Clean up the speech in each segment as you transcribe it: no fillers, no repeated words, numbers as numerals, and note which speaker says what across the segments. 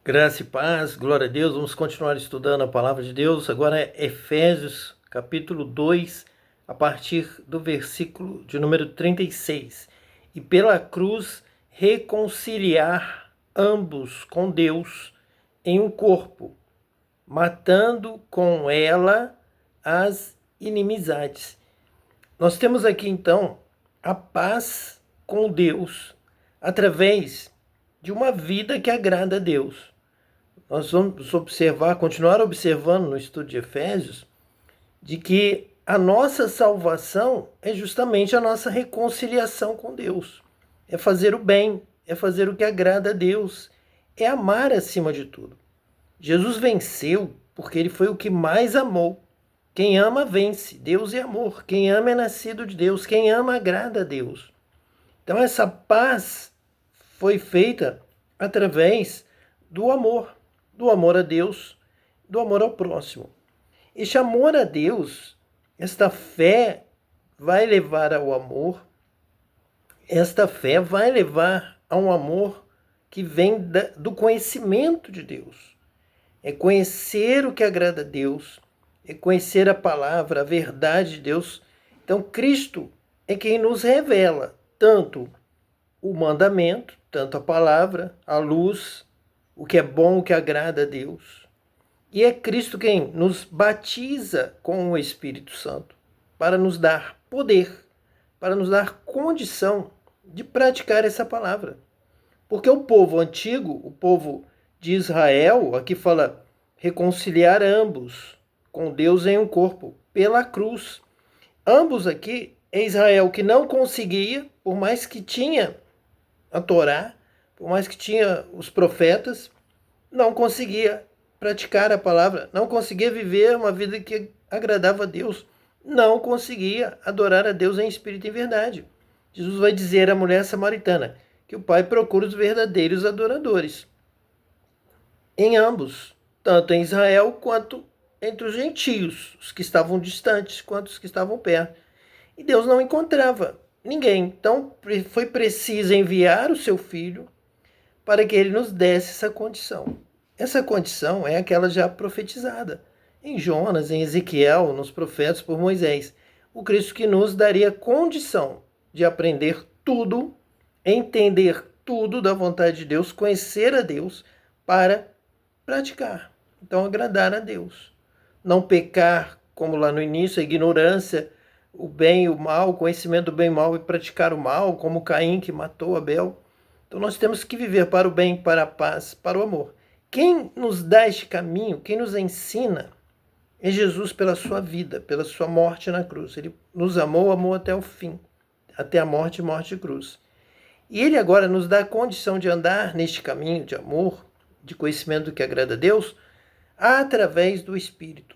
Speaker 1: Graça e paz, glória a Deus. Vamos continuar estudando a palavra de Deus. Agora é Efésios, capítulo 2, a partir do versículo de número 36. E pela cruz reconciliar ambos com Deus em um corpo, matando com ela as inimizades. Nós temos aqui então a paz com Deus através de uma vida que agrada a Deus. Nós vamos continuar observando no estudo de Efésios, de que a nossa salvação é justamente a nossa reconciliação com Deus. É fazer o bem, é fazer o que agrada a Deus, é amar acima de tudo. Jesus venceu porque ele foi o que mais amou. Quem ama vence. Deus é amor. Quem ama é nascido de Deus. Quem ama agrada a Deus. Então essa paz foi feita através do amor a Deus, do amor ao próximo. Este amor a Deus, esta fé vai levar ao amor, esta fé vai levar a um amor que vem do conhecimento de Deus. É conhecer o que agrada a Deus, é conhecer a palavra, a verdade de Deus. Então Cristo é quem nos revela tanto o mandamento, tanto a palavra, a luz, o que é bom, o que agrada a Deus. E é Cristo quem nos batiza com o Espírito Santo para nos dar poder, para nos dar condição de praticar essa palavra. Porque o povo antigo, o povo de Israel, aqui fala reconciliar ambos com Deus em um corpo, pela cruz. Ambos aqui é Israel que não conseguia, por mais que tinha a Torá, por mais que tinha os profetas, não conseguia praticar a palavra, não conseguia viver uma vida que agradava a Deus, não conseguia adorar a Deus em espírito e em verdade. Jesus vai dizer à mulher samaritana que o Pai procura os verdadeiros adoradores. Em ambos, tanto em Israel quanto entre os gentios, os que estavam distantes quanto os que estavam perto. E Deus não encontrava ninguém. Então foi preciso enviar o seu filho para que ele nos desse essa condição. Essa condição é aquela já profetizada em Jonas, em Ezequiel, nos profetas por Moisés. O Cristo que nos daria condição de aprender tudo, entender tudo da vontade de Deus, conhecer a Deus para praticar. Então, agradar a Deus. Não pecar, como lá no início, a ignorância, o bem e o mal, o conhecimento do bem e mal e praticar o mal, como Caim que matou Abel. Então nós temos que viver para o bem, para a paz, para o amor. Quem nos dá este caminho, quem nos ensina, é Jesus pela sua vida, pela sua morte na cruz. Ele nos amou, amou até o fim, até a morte e morte de cruz. E ele agora nos dá a condição de andar neste caminho de amor, de conhecimento do que agrada a Deus, através do Espírito.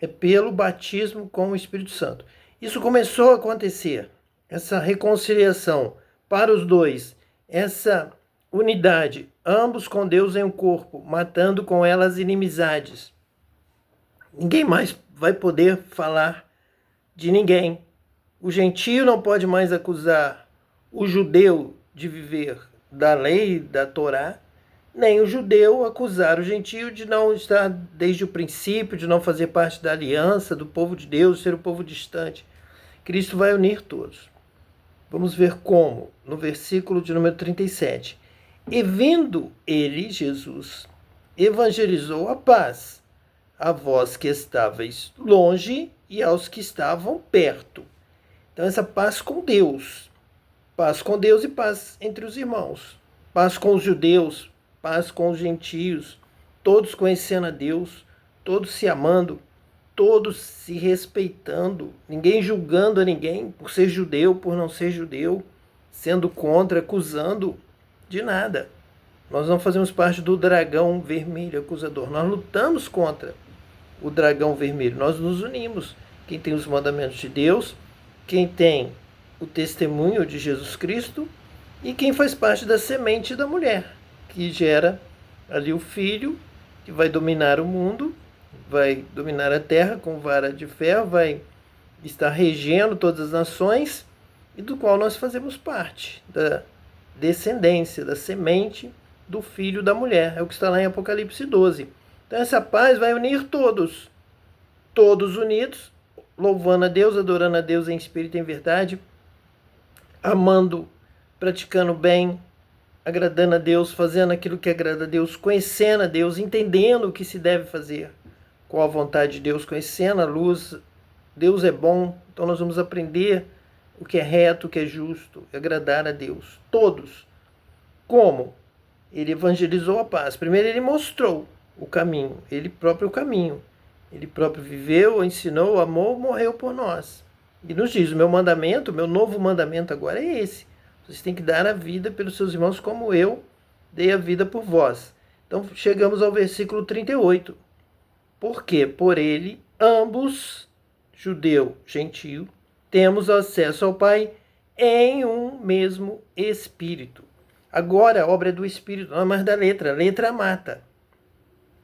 Speaker 1: É pelo batismo com o Espírito Santo. Isso começou a acontecer, essa reconciliação para os dois, essa unidade, ambos com Deus em um corpo, matando com ela as inimizades. Ninguém mais vai poder falar de ninguém. O gentio não pode mais acusar o judeu de viver da lei, da Torá, nem o judeu acusar o gentio de não estar desde o princípio, de não fazer parte da aliança, do povo de Deus, ser um povo distante. Cristo vai unir todos. Vamos ver como, no versículo de número 37. E vindo ele, Jesus, evangelizou a paz a vós que estáveis longe e aos que estavam perto. Então essa paz com Deus e paz entre os irmãos. Paz com os judeus, paz com os gentios, todos conhecendo a Deus, todos se amando, todos se respeitando, ninguém julgando a ninguém por ser judeu, por não ser judeu, sendo contra, acusando de nada. Nós não fazemos parte do dragão vermelho acusador, nós lutamos contra o dragão vermelho, nós nos unimos. Quem tem os mandamentos de Deus, quem tem o testemunho de Jesus Cristo e quem faz parte da semente da mulher, que gera ali o filho que vai dominar o mundo, vai dominar a terra com vara de ferro, vai estar regendo todas as nações e do qual nós fazemos parte, da descendência, da semente do filho da mulher. É o que está lá em Apocalipse 12. Então essa paz vai unir todos. Todos unidos, louvando a Deus, adorando a Deus em espírito e em verdade, amando, praticando bem, agradando a Deus, fazendo aquilo que agrada a Deus, conhecendo a Deus, entendendo o que se deve fazer, qual a vontade de Deus, conhecendo a luz. Deus é bom, então nós vamos aprender o que é reto, o que é justo, agradar a Deus. Todos. Como? Ele evangelizou a paz. Primeiro ele mostrou o caminho, ele próprio o caminho. Ele próprio viveu, ensinou, amou, morreu por nós. E nos diz, o meu mandamento, o meu novo mandamento agora é esse. Vocês têm que dar a vida pelos seus irmãos como eu dei a vida por vós. Então chegamos ao versículo 38. Porque por ele, ambos, judeu, gentio, temos acesso ao Pai em um mesmo Espírito. Agora a obra é do Espírito, não é mais da letra. A letra mata.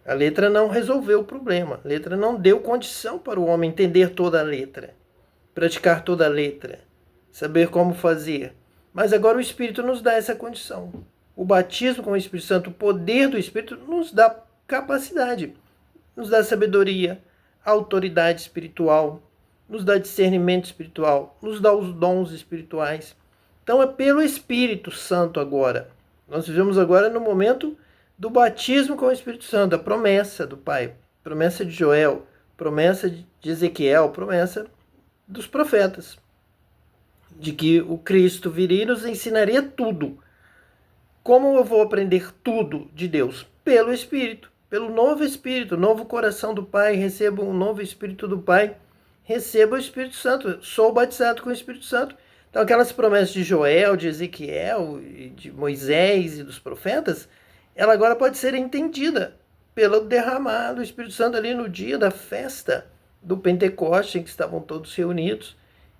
Speaker 1: A letra não resolveu o problema. A letra não deu condição para o homem entender toda a letra, praticar toda a letra, saber como fazer. Mas agora o Espírito nos dá essa condição. O batismo com o Espírito Santo, o poder do Espírito, nos dá capacidade, nos dá sabedoria, autoridade espiritual, nos dá discernimento espiritual, nos dá os dons espirituais. Então é pelo Espírito Santo agora. Nós vivemos agora no momento do batismo com o Espírito Santo, a promessa do Pai, promessa de Joel, promessa de Ezequiel, promessa dos profetas, de que o Cristo viria e nos ensinaria tudo. Como eu vou aprender tudo de Deus? Pelo Espírito, pelo novo Espírito, novo coração do Pai, recebo um novo Espírito do Pai, recebo o Espírito Santo, sou batizado com o Espírito Santo. Então aquelas promessas de Joel, de Ezequiel, de Moisés e dos profetas, ela agora pode ser entendida pelo derramar do Espírito Santo ali no dia da festa do Pentecoste, em que estavam todos reunidos,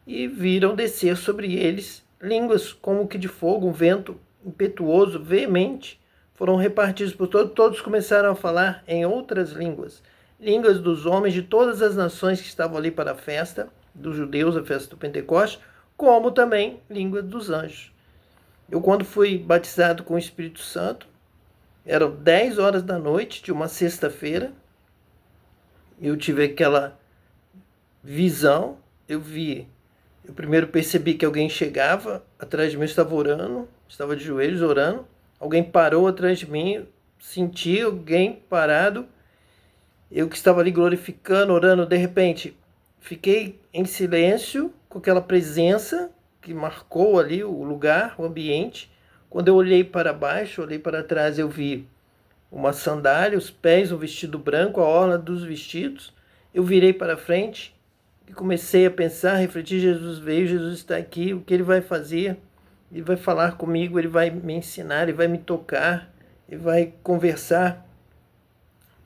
Speaker 1: e viram descer sobre eles línguas como que de fogo, um vento impetuoso, veemente, foram repartidos por todos, todos começaram a falar em outras línguas, línguas dos homens de todas as nações que estavam ali para a festa dos judeus, a festa do Pentecoste, como também língua dos anjos. Eu, quando fui batizado com o Espírito Santo, eram 10 horas da noite de uma sexta-feira, eu tive aquela visão, eu primeiro percebi que alguém chegava atrás de mim, eu estava orando, estava de joelhos orando, alguém parou atrás de mim, senti alguém parado, eu que estava ali glorificando, orando, de repente, fiquei em silêncio com aquela presença que marcou ali o lugar, o ambiente. Quando eu olhei para baixo, olhei para trás, eu vi uma sandália, os pés, um vestido branco, a orla dos vestidos. Eu virei para frente e comecei a pensar, a refletir, Jesus veio, Jesus está aqui, o que ele vai fazer? Ele vai falar comigo, ele vai me ensinar, ele vai me tocar, ele vai conversar.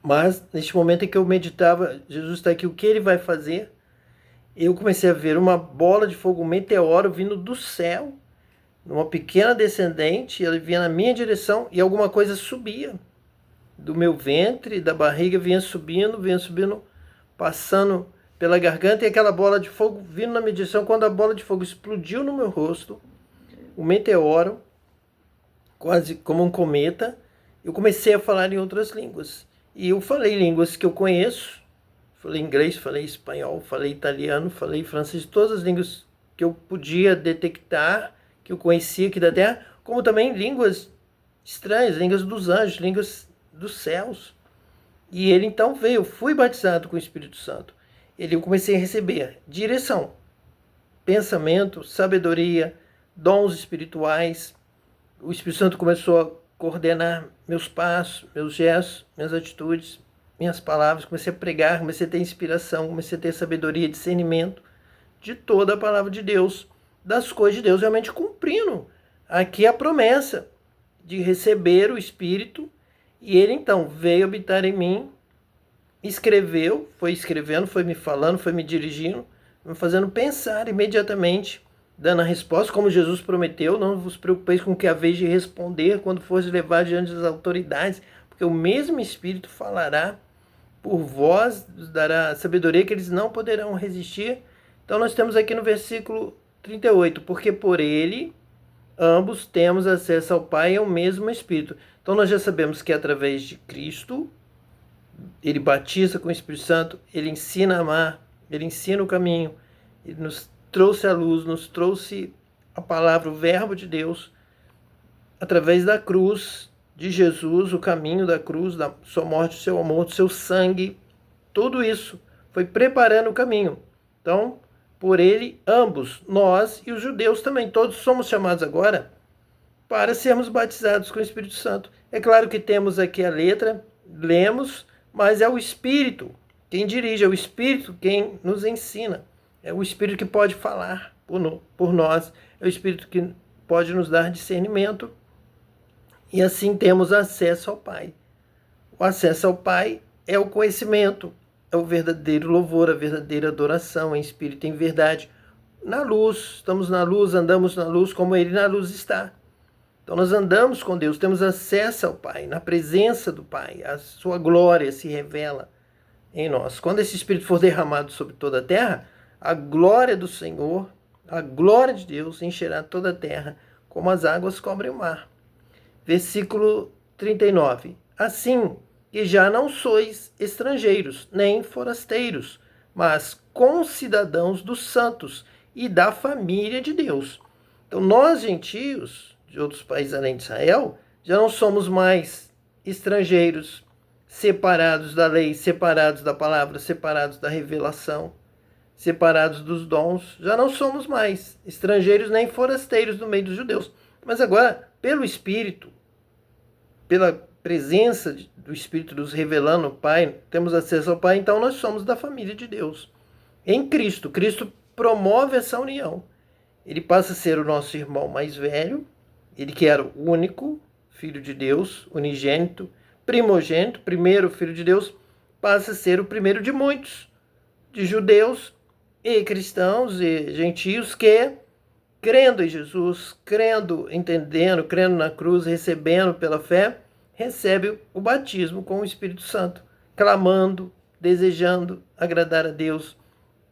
Speaker 1: Mas, neste momento em que eu meditava, Jesus está aqui, o que ele vai fazer? Eu comecei a ver uma bola de fogo, um meteoro vindo do céu, numa pequena descendente, ele vinha na minha direção e alguma coisa subia do meu ventre, da barriga, vinha subindo, passando pela garganta, e aquela bola de fogo vindo na minha direção. Quando a bola de fogo explodiu no meu rosto, o meteoro, quase como um cometa, eu comecei a falar em outras línguas. E eu falei línguas que eu conheço, falei inglês, falei espanhol, falei italiano, falei francês, todas as línguas que eu podia detectar, que eu conhecia aqui da terra, como também línguas estranhas, línguas dos anjos, línguas dos céus. E ele então veio, eu fui batizado com o Espírito Santo. Eu comecei a receber direção, pensamento, sabedoria, dons espirituais. O Espírito Santo começou a coordenar meus passos, meus gestos, minhas atitudes, minhas palavras. Comecei a pregar, comecei a ter inspiração, comecei a ter sabedoria, discernimento de toda a palavra de Deus, das coisas de Deus, realmente cumprindo aqui a promessa de receber o Espírito. E ele então veio habitar em mim, escreveu, foi escrevendo, foi me falando, foi me dirigindo, me fazendo pensar imediatamente, dando a resposta, como Jesus prometeu: não vos preocupeis com o que haveis de responder quando fores levar diante das autoridades, porque o mesmo Espírito falará por vós, dará sabedoria que eles não poderão resistir. Então nós temos aqui no versículo 38, porque por ele ambos temos acesso ao Pai, é o mesmo Espírito. Então nós já sabemos que através de Cristo, ele batiza com o Espírito Santo, ele ensina a amar, ele ensina o caminho, ele nos trouxe a luz, nos trouxe a palavra, o verbo de Deus, através da cruz de Jesus, o caminho da cruz, da sua morte, do seu amor, do seu sangue, tudo isso foi preparando o caminho. Então, por ele, ambos, nós e os judeus também, todos somos chamados agora para sermos batizados com o Espírito Santo. É claro que temos aqui a letra, lemos, mas é o Espírito quem dirige, é o Espírito quem nos ensina. É o Espírito que pode falar por nós, é o Espírito que pode nos dar discernimento, e assim temos acesso ao Pai. O acesso ao Pai é o conhecimento, é o verdadeiro louvor, a verdadeira adoração em espírito e em verdade. Na luz, estamos na luz, andamos na luz como Ele na luz está. Então nós andamos com Deus, temos acesso ao Pai, na presença do Pai, a sua glória se revela em nós. Quando esse Espírito for derramado sobre toda a terra, a glória do Senhor, a glória de Deus encherá toda a terra, como as águas cobrem o mar. Versículo 39. Assim que já não sois estrangeiros, nem forasteiros, mas concidadãos dos santos e da família de Deus. Então nós, gentios, de outros países além de Israel, já não somos mais estrangeiros, separados da lei, separados da palavra, separados da revelação, separados dos dons. Já não somos mais estrangeiros nem forasteiros no meio dos judeus. Mas agora, pelo Espírito, pela presença do Espírito nos revelando o Pai, temos acesso ao Pai, então nós somos da família de Deus. Em Cristo, Cristo promove essa união. Ele passa a ser o nosso irmão mais velho, ele que era o único Filho de Deus, unigênito, primogênito, primeiro Filho de Deus, passa a ser o primeiro de muitos, de judeus e cristãos e gentios que, crendo em Jesus, crendo, entendendo, crendo na cruz, recebendo pela fé, recebe o batismo com o Espírito Santo, clamando, desejando agradar a Deus,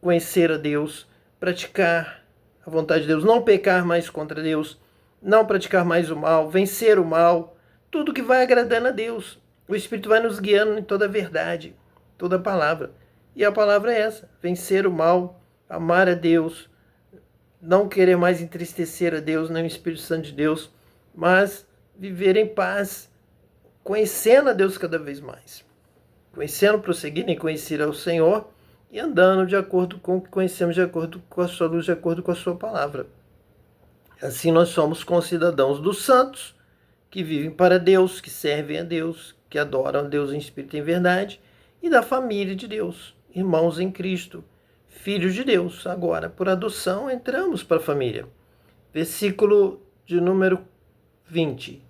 Speaker 1: conhecer a Deus, praticar a vontade de Deus, não pecar mais contra Deus, não praticar mais o mal, vencer o mal, tudo que vai agradando a Deus. O Espírito vai nos guiando em toda a verdade, toda a palavra. E a palavra é essa: vencer o mal, amar a Deus, não querer mais entristecer a Deus, nem o Espírito Santo de Deus, mas viver em paz, conhecendo a Deus cada vez mais. Conhecendo, prosseguindo em conhecer ao Senhor e andando de acordo com o que conhecemos, de acordo com a sua luz, de acordo com a sua palavra. Assim nós somos concidadãos dos santos, que vivem para Deus, que servem a Deus, que adoram a Deus em espírito e em verdade, e da família de Deus, irmãos em Cristo, filhos de Deus. Agora, por adoção, entramos para a família. Versículo de número 20.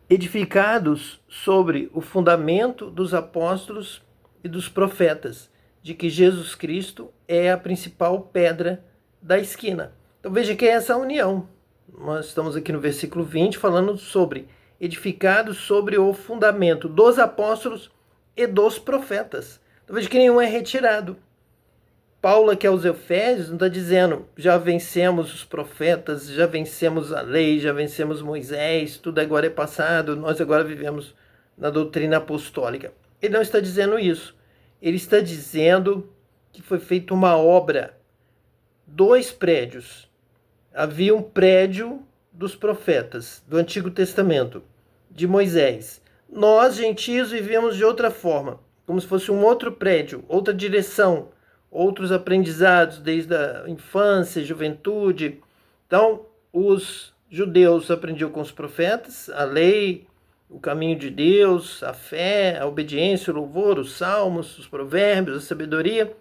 Speaker 1: Edificados sobre o fundamento dos apóstolos e dos profetas, de que Jesus Cristo é a principal pedra da esquina. Então veja que é essa união. Nós estamos aqui no versículo 20 falando sobre edificados sobre o fundamento dos apóstolos e dos profetas. Então veja que nenhum é retirado. Paulo aqui aos Efésios não está dizendo já vencemos os profetas, já vencemos a lei, já vencemos Moisés, tudo agora é passado, nós agora vivemos na doutrina apostólica. Ele não está dizendo isso. Ele está dizendo que foi feita uma obra, 2 prédios. Havia um prédio dos profetas, do Antigo Testamento, de Moisés. Nós, gentios, vivíamos de outra forma, como se fosse um outro prédio, outra direção, outros aprendizados desde a infância, juventude. Então, os judeus aprendiam com os profetas, a lei, o caminho de Deus, a fé, a obediência, o louvor, os salmos, os provérbios, a sabedoria.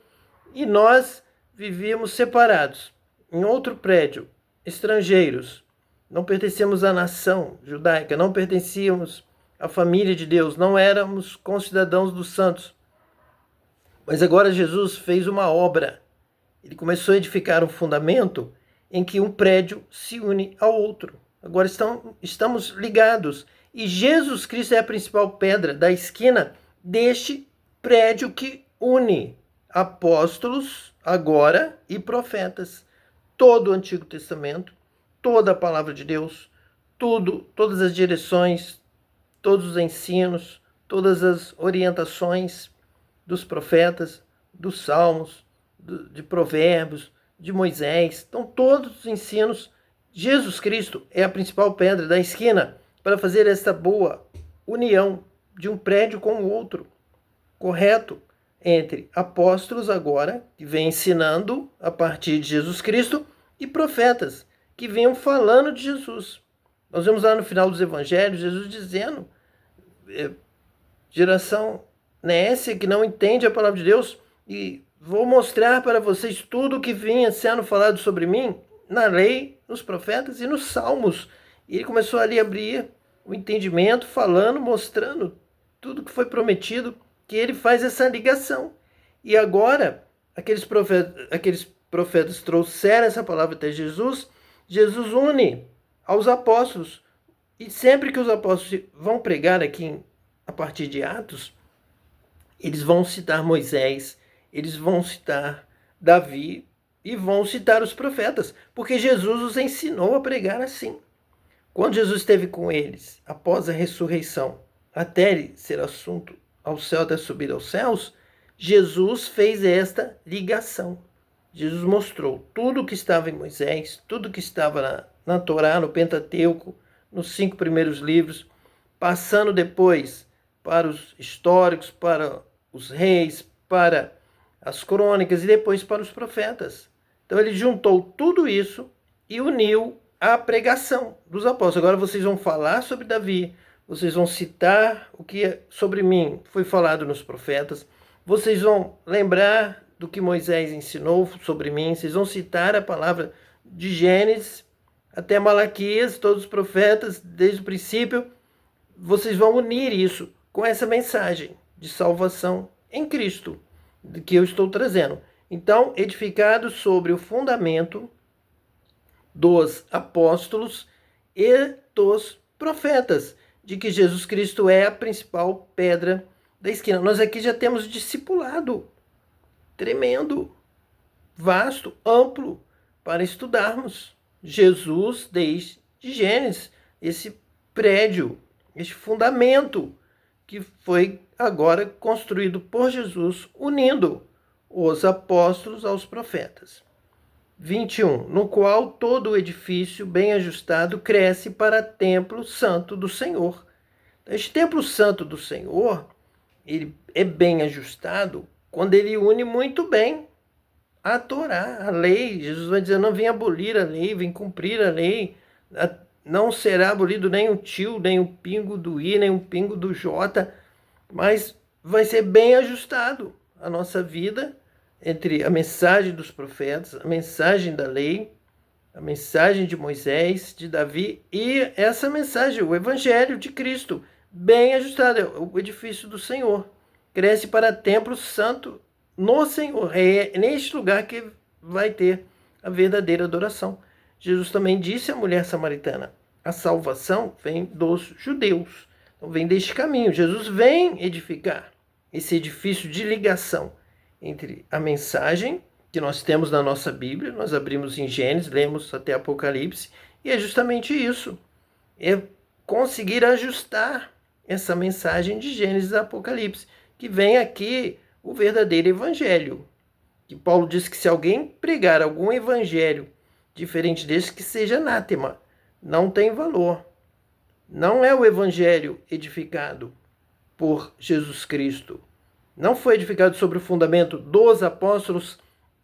Speaker 1: E nós vivíamos separados, em outro prédio, estrangeiros. Não pertencíamos à nação judaica, não pertencíamos à família de Deus, não éramos concidadãos dos santos. Mas agora Jesus fez uma obra. Ele começou a edificar um fundamento em que um prédio se une ao outro. Agora estamos ligados. E Jesus Cristo é a principal pedra da esquina deste prédio que une apóstolos agora e profetas. Todo o Antigo Testamento, toda a palavra de Deus, tudo, todas as direções, todos os ensinos, todas as orientações dos profetas, dos salmos, de provérbios, de Moisés. Então, todos os ensinos, Jesus Cristo é a principal pedra da esquina para fazer esta boa união de um prédio com o outro, correto? Entre apóstolos agora, que vem ensinando a partir de Jesus Cristo, e profetas, que vinham falando de Jesus. Nós vemos lá no final dos evangelhos, Jesus dizendo, geração nécia que não entende a palavra de Deus, e vou mostrar para vocês tudo o que vinha sendo falado sobre mim na lei, nos profetas e nos salmos. E ele começou ali a abrir o entendimento, falando, mostrando tudo que foi prometido, que ele faz essa ligação. E agora, aqueles profetas trouxeram essa palavra até Jesus, Jesus une aos apóstolos. E sempre que os apóstolos vão pregar aqui a partir de Atos, eles vão citar Moisés, eles vão citar Davi e vão citar os profetas, porque Jesus os ensinou a pregar assim. Quando Jesus esteve com eles, após a ressurreição, até ele ser assunto ao céu, até subir aos céus, Jesus fez esta ligação. Jesus mostrou tudo o que estava em Moisés, tudo que estava na Torá, no Pentateuco, nos 5 primeiros livros, passando depois para os históricos, para os reis, para as crônicas e depois para os profetas. Então ele juntou tudo isso e uniu a pregação dos apóstolos. Agora vocês vão falar sobre Davi, vocês vão citar o que sobre mim foi falado nos profetas, vocês vão lembrar do que Moisés ensinou sobre mim, vocês vão citar a palavra de Gênesis até Malaquias, todos os profetas, desde o princípio, vocês vão unir isso com essa mensagem de salvação em Cristo, que eu estou trazendo. Então, edificados sobre o fundamento dos apóstolos e dos profetas, de que Jesus Cristo é a principal pedra da esquina. Nós aqui já temos discipulado tremendo, vasto, amplo, para estudarmos Jesus desde Gênesis, esse prédio, este fundamento que foi agora construído por Jesus, unindo os apóstolos aos profetas. 21. No qual todo o edifício bem ajustado cresce para templo santo do Senhor. Este templo santo do Senhor, ele é bem ajustado quando ele une muito bem a Torá, a lei. Jesus vai dizer, não vem abolir a lei, vem cumprir a lei. Não será abolido nem um tio, nem um pingo do i, nem um pingo do j, mas vai ser bem ajustado a nossa vida entre a mensagem dos profetas, a mensagem da lei, a mensagem de Moisés, de Davi e essa mensagem, o Evangelho de Cristo, bem ajustado, o edifício do Senhor. Cresce para templo santo no Senhor. É neste lugar que vai ter a verdadeira adoração. Jesus também disse à mulher samaritana, a salvação vem dos judeus. Então vem deste caminho. Jesus vem edificar esse edifício de ligação entre a mensagem que nós temos na nossa Bíblia, nós abrimos em Gênesis, lemos até Apocalipse, e é justamente isso. É conseguir ajustar essa mensagem de Gênesis a Apocalipse, que vem aqui o verdadeiro evangelho. Que Paulo diz que se alguém pregar algum evangelho diferente desse, que seja anátema, não tem valor. Não é o evangelho edificado por Jesus Cristo. Não foi edificado sobre o fundamento dos apóstolos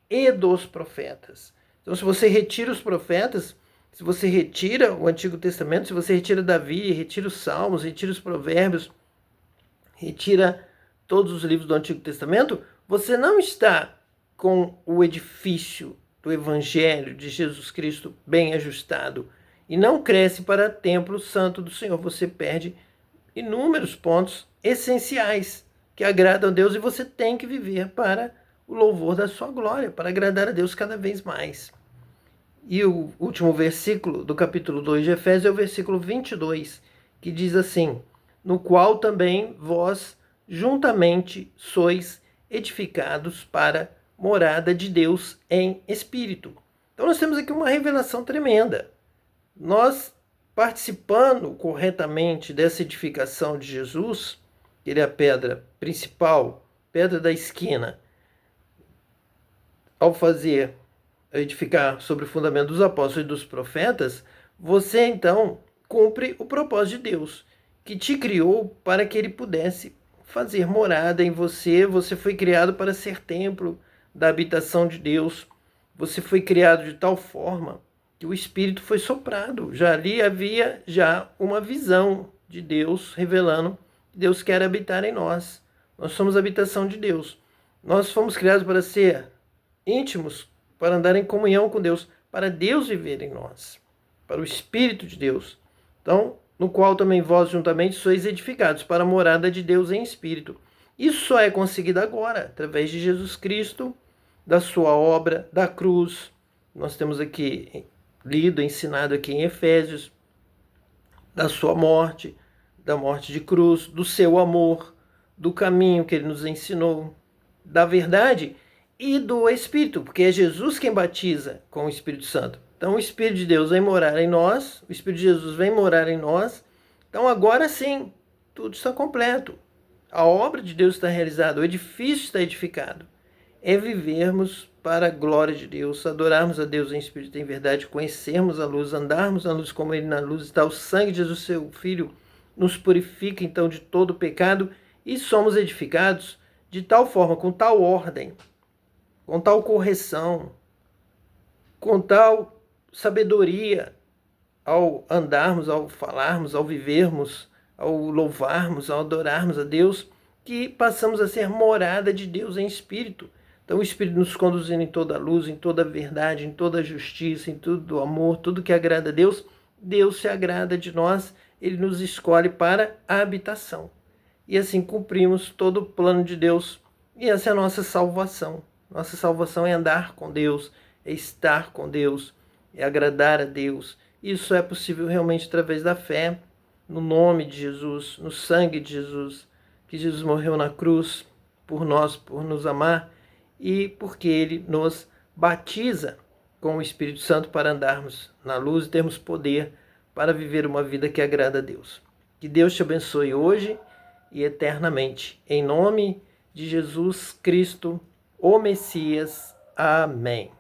Speaker 1: e dos profetas. Então, se você retira os profetas, se você retira o Antigo Testamento, se você retira Davi, retira os Salmos, retira os Provérbios, retira todos os livros do Antigo Testamento, você não está com o edifício do Evangelho de Jesus Cristo bem ajustado e não cresce para templo santo do Senhor. Você perde inúmeros pontos essenciais que agradam a Deus e você tem que viver para o louvor da sua glória, para agradar a Deus cada vez mais. E o último versículo do capítulo 2 de Efésios é o versículo 22, que diz assim, no qual também vós juntamente sois edificados para morada de Deus em espírito. Então nós temos aqui uma revelação tremenda. nós participando corretamente dessa edificação de Jesus, ele é a pedra principal, pedra da esquina, ao edificar sobre o fundamento dos apóstolos e dos profetas, você então cumpre o propósito de Deus, que te criou para que ele pudesse fazer morada em você. Você foi criado para ser templo da habitação de Deus. Você foi criado de tal forma que o Espírito foi soprado. Já ali havia uma visão de Deus revelando que Deus quer habitar em nós. Nós somos a habitação de Deus. Nós fomos criados para ser íntimos, para andar em comunhão com Deus, para Deus viver em nós, para o Espírito de Deus. Então, no qual também vós juntamente sois edificados para a morada de Deus em Espírito. Isso só é conseguido agora, através de Jesus Cristo, da sua obra, da cruz. Nós temos aqui lido, ensinado aqui em Efésios, da sua morte, da morte de cruz, do seu amor, do caminho que ele nos ensinou, da verdade e do Espírito, porque é Jesus quem batiza com o Espírito Santo. Então o Espírito de Deus vem morar em nós, o Espírito de Jesus vem morar em nós. Então agora sim, tudo está completo. A obra de Deus está realizada, o edifício está edificado. É vivermos para a glória de Deus, adorarmos a Deus em Espírito e em verdade, conhecermos a luz, andarmos na luz como Ele na luz está. O sangue de Jesus, seu Filho, nos purifica então de todo pecado e somos edificados de tal forma, com tal ordem, com tal correção, com tal sabedoria, ao andarmos, ao falarmos, ao vivermos, ao louvarmos, ao adorarmos a Deus, que passamos a ser morada de Deus em Espírito. Então o Espírito nos conduzindo em toda a luz, em toda a verdade, em toda a justiça, em tudo o amor, tudo que agrada a Deus. Deus se agrada de nós, Ele nos escolhe para a habitação. E assim cumprimos todo o plano de Deus. E essa é a nossa salvação. Nossa salvação é andar com Deus, é estar com Deus, é agradar a Deus. Isso é possível realmente através da fé, no nome de Jesus, no sangue de Jesus, que Jesus morreu na cruz por nós, por nos amar, e porque Ele nos batiza com o Espírito Santo para andarmos na luz e termos poder para viver uma vida que agrada a Deus. Que Deus te abençoe hoje e eternamente. Em nome de Jesus Cristo, o Messias. Amém.